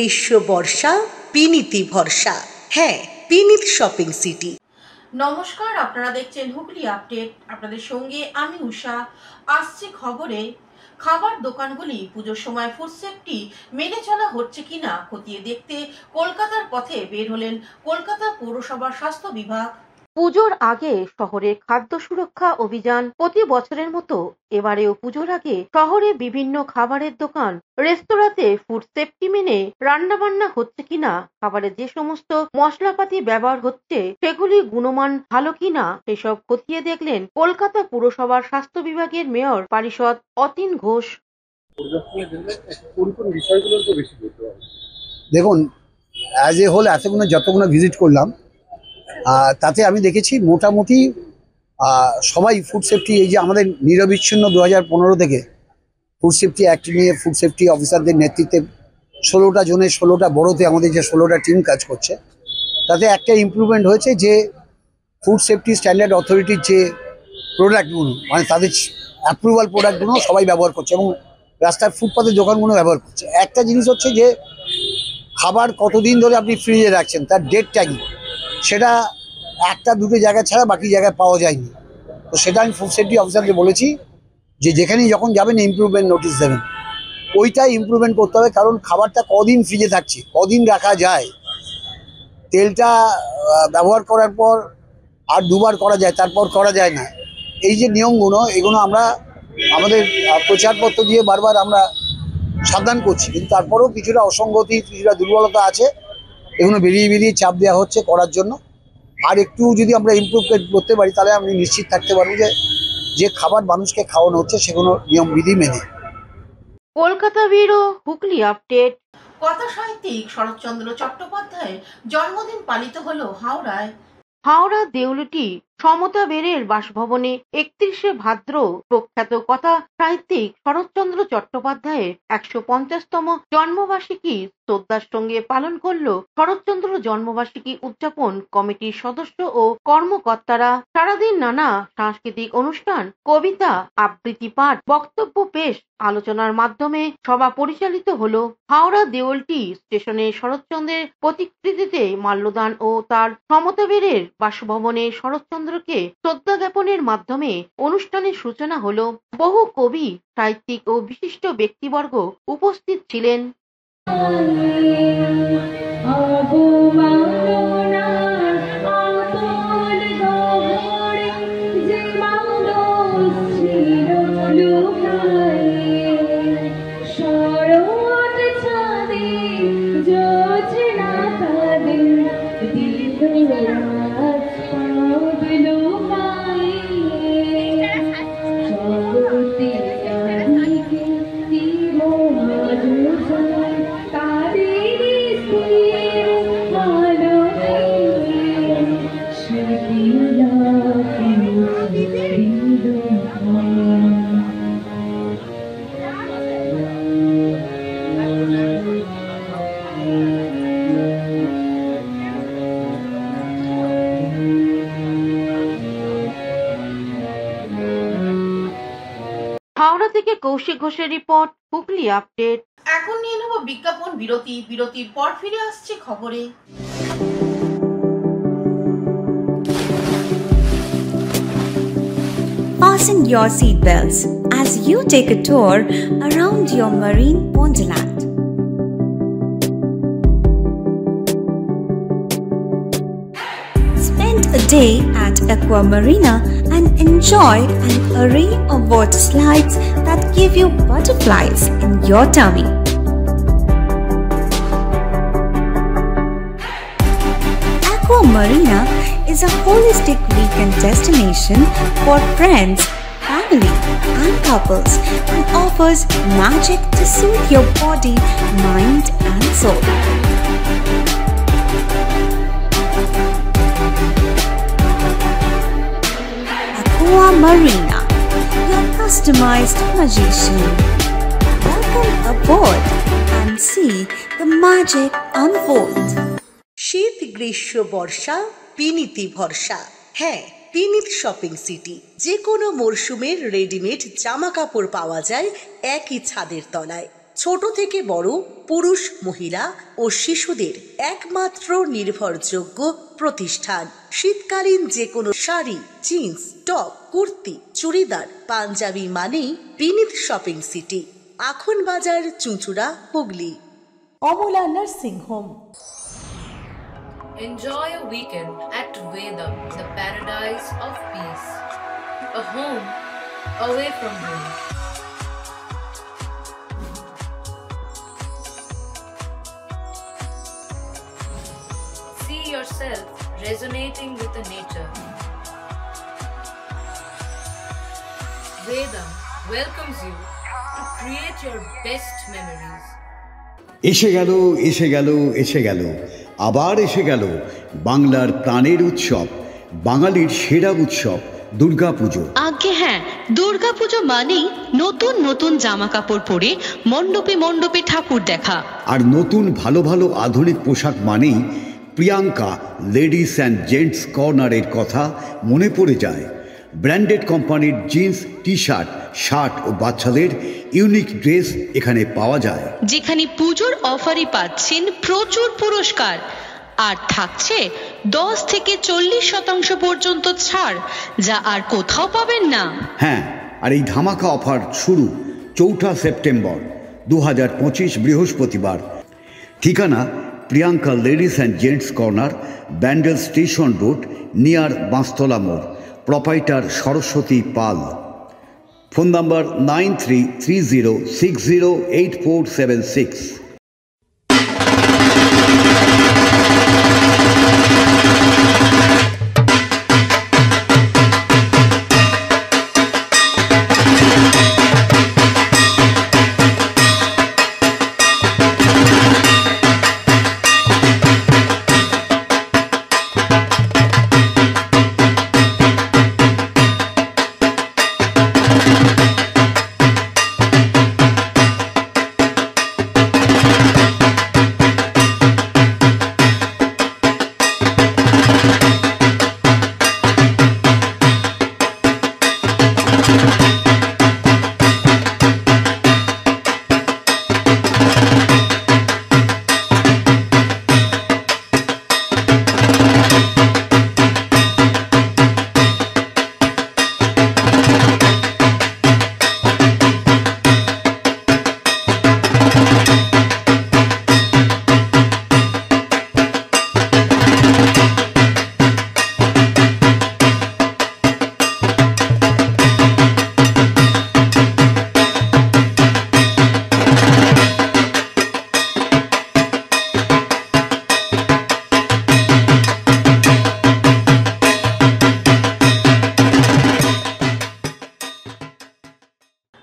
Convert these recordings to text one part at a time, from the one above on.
গ্রীষ্ম বর্ষা পিনিতি ভরসা। হ্যাঁ, পিনিত শপিং সিটি। নমস্কার, আপনারা দেখছেন হুগলি আপডেট। আপনাদের সঙ্গে আমি উষা। আসছে খবরে, খাবার দোকানগুলি পুজোর সময় ফুড সেফটি মেনে চলা হচ্ছে কিনা খতিয়ে দেখতে কলকাতার পথে বের হলেন কলকাতা পৌরসভার স্বাস্থ্য বিভাগ। পুজোর আগে শহরে খাদ্য সুরক্ষা অভিযান। প্রতি বছরের মতো এবারেও পুজোর আগে শহরে বিভিন্ন খাবারের দোকান, রেস্তোরাঁতে ফুড সেফটি মেনে রান্নাবান্না হচ্ছে কিনা, খাবারে যে সমস্ত মশলাপাতি ব্যবহার হচ্ছে সেগুলি গুণমান ভালো কিনা সেসব খতিয়ে দেখলেন কলকাতা পুরসভার স্বাস্থ্য বিভাগের মেয়র পারিষদ অতীন ঘোষ। দেখুন, অ্যাজ এ হোল এতগুলো যতগুলো ভিজিট করলাম তাতে আমি দেখেছি মোটামুটি সবাই ফুড সেফটি, এই যে আমাদের নিরবিচ্ছিন্ন 2015 থেকে ফুড সেফটি অ্যাক্ট নিয়ে ফুড সেফটি অফিসারদের নেতৃত্বে 16টা জোনে 16টা বড়োতে আমাদের যে 16টা টিম কাজ করছে, তাতে একটা ইমপ্রুভমেন্ট হয়েছে যে ফুড সেফটি স্ট্যান্ডার্ড অথরিটির যে প্রোডাক্টগুলো, মানে তাদের অ্যাপ্রুভাল প্রোডাক্টগুলো সবাই ব্যবহার করছে এবং রাস্তার ফুটপাতের দোকানগুলো ব্যবহার করছে। একটা জিনিস হচ্ছে যে খাবার কতদিন ধরে আপনি ফ্রিজে রাখছেন তার ডেট ট্যাগিং, সেটা একটা দুটো জায়গা ছাড়া বাকি জায়গায় পাওয়া যায়নি। তো সেটা আমি ফুড সেফটি অফিসারকে বলেছি যে যেখানেই যখন যাবেন ইমপ্রুভমেন্ট নোটিশ দেবেন, ওইটাই ইমপ্রুভমেন্ট করতে হবে। কারণ খাবারটা কদিন ফ্রিজে থাকছে, কদিন রাখা যায়, তেলটা ব্যবহার করার পর আর দুবার করা যায়, তারপর করা যায় না। এই যে নিয়মগুলো, এগুলো আমরা আমাদের প্রচারপত্র দিয়ে বারবার আমরা সাবধান করছি, কিন্তু তারপরেও কিছুটা অসঙ্গতি, কিছুটা দুর্বলতা আছে। এগুলো বেরিয়ে চাপ দেওয়া হচ্ছে করার জন্য। আর একটু যদি আমরা ইমপ্রুভ করতে পারি তাহলে আমি নিশ্চিত থাকতে পারবো যে খাবার মানুষকে খাওয়ানো হচ্ছে সেগুলো নিয়মবিধি মেনে। Kolkata bureau, Hooghly update. কথা সাহিত্যিক শরৎচন্দ্র চট্টোপাধ্যায়ের জন্মদিন পালিত হলো হাওড়ায়। হাওড়া দেউলটি সমতা বেরের বাসভবনে 31শে ভাদ্র প্রখ্যাত কথা সাহিত্যিক শরৎচন্দ্র চট্টোপাধ্যায়ের 150তম জন্মবার্ষিকী শ্রদ্ধার সঙ্গে পালন করল শরৎচন্দ্র জন্মবার্ষিকী উদযাপন কমিটির সদস্য ও কর্মকর্তারা। সারাদিন নানা সাংস্কৃতিক অনুষ্ঠান, কবিতা আবৃত্তি পাঠ, বক্তব্য পেশ, আলোচনার মাধ্যমে সভা পরিচালিত হলো। হাওড়া দেউলটি স্টেশনে শরৎচন্দ্রের প্রতিকৃতিতে মাল্যদান ও তার সমতাবীরের বাসভবনে শরৎচন্দ্রকে শ্রদ্ধা জ্ঞাপনের মাধ্যমে অনুষ্ঠানের সূচনা হলো। বহু কবি, সাহিত্যিক ও বিশিষ্ট ব্যক্তিবর্গ উপস্থিত ছিলেন। হাওড়া থেকে কৌশিক ঘোষের রিপোর্ট, হুগলি আপডেট। এখন নিয়ে নেব বিজ্ঞাপন বিরতি। বিরতির পর ফিরে আসছে খবরে। Fasten your seatbelts as you take a tour around your marine wonderland. Spend a day at Aqua Marina and enjoy an array of water slides that give you butterflies in your tummy. Aqua Marina is a holistic weekend destination for friends, family, and couples and offers magic to soothe your body, mind, and soul. Aqua Marina, your customized magician. Welcome aboard and see the magic unfold. শীত গ্রীষ্ম বর্ষা পিনিতি ভরসা। হ্যাঁ, পিনিত shopping city. যে কোনো মরশুমের readymade জামা কাপড় পাওয়া যায় একই ছাদের তলায়। ছোট থেকে বড়, পুরুষ, মহিলা ও শিশুদের একমাত্র নির্ভরযোগ্য প্রতিষ্ঠান। শীতকালীন যে কোনো শাড়ি, জিন্স, টপ, কুর্তি, চুড়িদার, পাঞ্জাবি মানেই বিনীত শপিং সিটি, আখন বাজার, চুঁচুড়া, Hooghly. Amala nursing home. Enjoy a weekend at Vedam, the paradise of peace. A home away from home. See yourself resonating with the nature. Vedam welcomes you to create your best memories. এসে গেল এসে গেল এসে গেল আবার এসে গেল বাংলার প্রাণের উৎসব, বাঙালির সেরা উৎসব দুর্গাপুজো। আজ্ঞে হ্যাঁ, দুর্গাপুজো মানেই নতুন নতুন জামা কাপড় পরে মণ্ডপে মণ্ডপে ঠাকুর দেখা, আর নতুন ভালো ভালো আধুনিক পোশাক মানেই প্রিয়াঙ্কা লেডিস অ্যান্ড জেন্টস কর্নারের কথা মনে পড়ে যায়। ব্র্যান্ডেড কোম্পানির জিন্স, টি শার্ট, শার্ট ও বাচ্চাদের ইউনিক ড্রেস এখানে পাওয়া যায়, যেখানে পুজোর অফারে পাচ্ছেন প্রচুর পুরস্কার, আর থাকছে 10 থেকে 40% পর্যন্ত ছাড়, যা আর কোথাও পাবেন না। হ্যাঁ, আর এই ধামাকা অফার শুরু 4 সেপ্টেম্বর 2025 বৃহস্পতিবার। ঠিকানা Priyanka ladies and gents corner, Bandel station road, near Bashtala মোড়। Proprietor Saraswati Pal. Phone number 9330608476।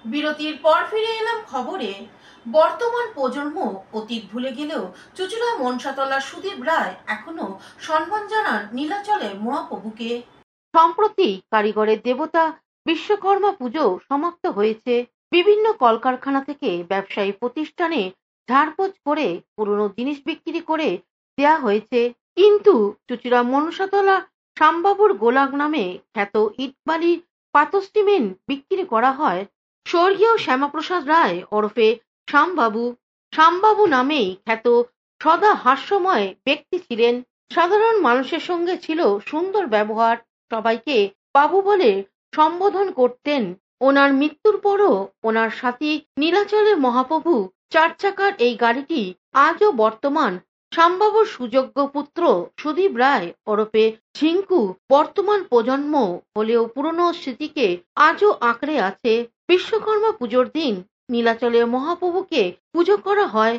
বিরতির পর ফিরে এলাম খবরে। বর্তমান প্রজন্ম অতীত ভুলে গেলেও চুঁচুড়া মনসাতলা সুদীপ রায় এখনো সম্মান জানান নীলাচলের মহাপ্রভুকে। সম্প্রতি কারিগরের দেবতা বিশ্বকর্মা পুজো সমাপ্ত হয়েছে। বিভিন্ন কলকারখানা থেকে ব্যবসায়ী প্রতিষ্ঠানে ঝাড়পোছ করে পুরনো জিনিস বিক্রি করে দেয়া হয়েছে, কিন্তু চুঁচুড়া মনসাতলা শ্যামবাবুর গোলাগ নামে খ্যাত ইটবালি পাথর সিমেন্ট বিক্রি করা হয়। স্বর্গীয় শ্যামাপ্রসাদ রায় ওরফে শ্যামবাবু নামেই খ্যাত সদা হাস্যময় ব্যক্তি ছিলেন। সাধারণ মানুষের সঙ্গে ছিল সুন্দর ব্যবহার, সবাইকে বাবু বলে সম্বোধন করতেন। ওনার মৃত্যুর পরও ওনার সাথী নীলাচলের মহাপ্রভু 4 চাকার এই গাড়িটি আজও বর্তমান শ্যামবাবুর সুযোগ্য পুত্র সুদীপ রায় ওরফে ঝিঙ্কু বর্তমান প্রজন্ম হলেও পুরনো স্মৃতিকে আজও আঁকড়ে আছে। বিশ্বকর্মা পুজোর দিন নীলাচলের মহাপ্রভুকে পুজো করা হয়।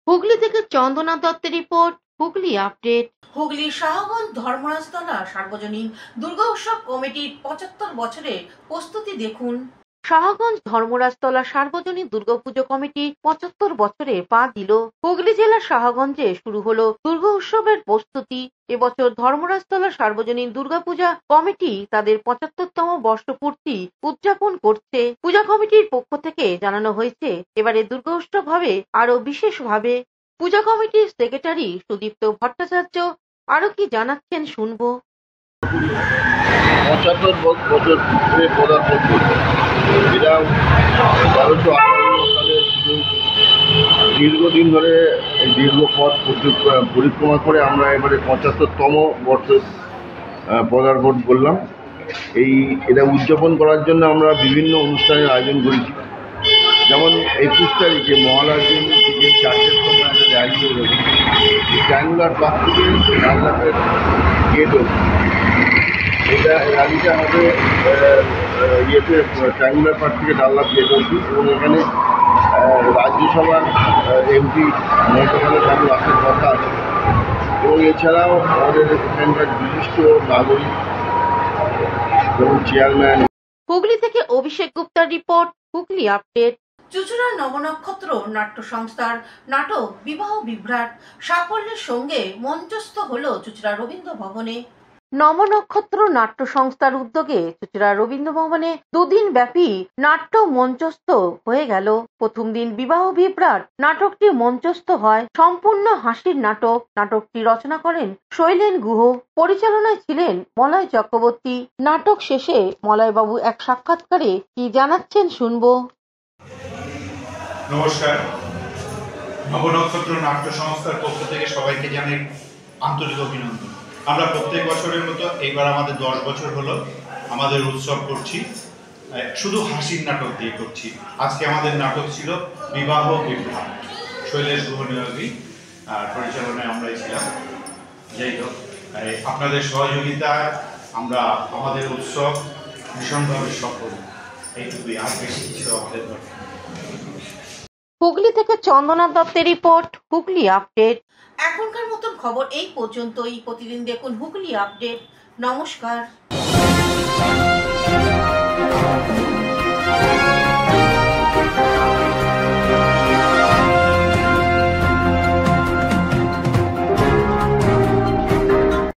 হুগলি থেকে চন্দনা দত্তের রিপোর্ট, হুগলি আপডেট। হুগলি শাহগঞ্জ ধর্মরাজতলা সার্বজনীন দুর্গা উৎসব কমিটির 75 বছরের প্রস্তুতি দেখুন। শাহগঞ্জ ধর্মরাজতলা সার্বজনীন দুর্গাপুজো কমিটি 75 বছরে পা দিল। হুগলি জেলার শাহগঞ্জে শুরু হলো দুর্গা উৎসবের প্রস্তুতি। এবছর ধর্মরাজতলা সার্বজনীন দুর্গাপূজা কমিটি তাদের 75তম বর্ষপূর্তি উদযাপন করছে। পূজা কমিটির পক্ষ থেকে জানানো হয়েছে এবারে দুর্গা উৎসব হবে আরো বিশেষভাবে। পূজা কমিটির সেক্রেটারি সুদীপ্ত ভট্টাচার্য আরো কি জানাচ্ছেন শুনবো। 75 বছর ধরে পদার্পণ করছে। এটা 1358 সালে শুরু। দীর্ঘদিন ধরে এই দীর্ঘ পথ পরিক্রমা করে আমরা এবারে 75তম বর্ষে পদার্পণ করলাম। এটা উদযাপন করার জন্য আমরা বিভিন্ন অনুষ্ঠানের আয়োজন করেছি। যেমন 21 তারিখে মহালয়ার দিন বিকেল 4টের সময় একটা র্যালি বেরোবে। ট্রায়াঙ্গুলার পার্ক থেকে ডানলাপের গেট অবধি। এটা র্যালিটা হবে ট্রায়াঙ্গুলার পার্ক থেকে ডানলাপ গেট অবধি, এবং এখানে রাজ্যসভার এমপি মমতা ঠাকুর আসার কথা আছে, এবং এছাড়াও আমাদের এখানকার বিশিষ্ট নাগরিক যেমন চেয়ারম্যান। হুগলি থেকে অভিষেক গুপ্তার রিপোর্ট, হুগলি আপডেট। চুঁচুড়া নবনক্ষত্র নাট্য সংস্থার নাটক বিবাহ বিভ্রাট সাফল্যের সঙ্গে মঞ্চস্থ হলো চুঁচুড়া রবীন্দ্র ভবনে। নবনক্ষত্র নাট্য সংস্থার উদ্যোগে চুঁচুড়া রবীন্দ্র ভবনে দুদিন ব্যাপী নাট্য মঞ্চস্থ হয়ে গেল। প্রথম দিন বিবাহ বিভ্রাট নাটকটি মঞ্চস্থ হয়। সম্পূর্ণ হাসির নাটক। নাটকটি রচনা করেন শৈলেন গুহ, পরিচালনায় ছিলেন মলয় চক্রবর্তী। নাটক শেষে মলয়বাবু এক সাক্ষাৎকারে কি জানাচ্ছেন শুনবো। নমস্কার। নবনক্ষত্র নাট্য সংস্থার পক্ষ থেকে সবাইকে জানাই আন্তরিক অভিনন্দন। আমরা প্রত্যেক বছরের মতো এইবার আমাদের 10 বছর হলো আমাদের উৎসব করছি, শুধু হাসির নাটক দিয়ে করছি। আজকে আমাদের নাটক ছিল বিবাহ বিভ্রাট, শৈলেশ গুহ নিয়োগী আর পরিচালনায় আমরাই ছিলাম। যাই হোক, আপনাদের সহযোগিতায় আমরা আমাদের উৎসব ভীষণভাবে সফল। এইটুকুই, আর বেশি কিছু আমাদের দরকার। হুগলি থেকে চন্দনা দত্তের রিপোর্ট, হুগলি আপডেট। এখনকার মতন খবর এই পর্যন্তই। প্রতিদিন দেখুন হুগলি আপডেট। নমস্কার।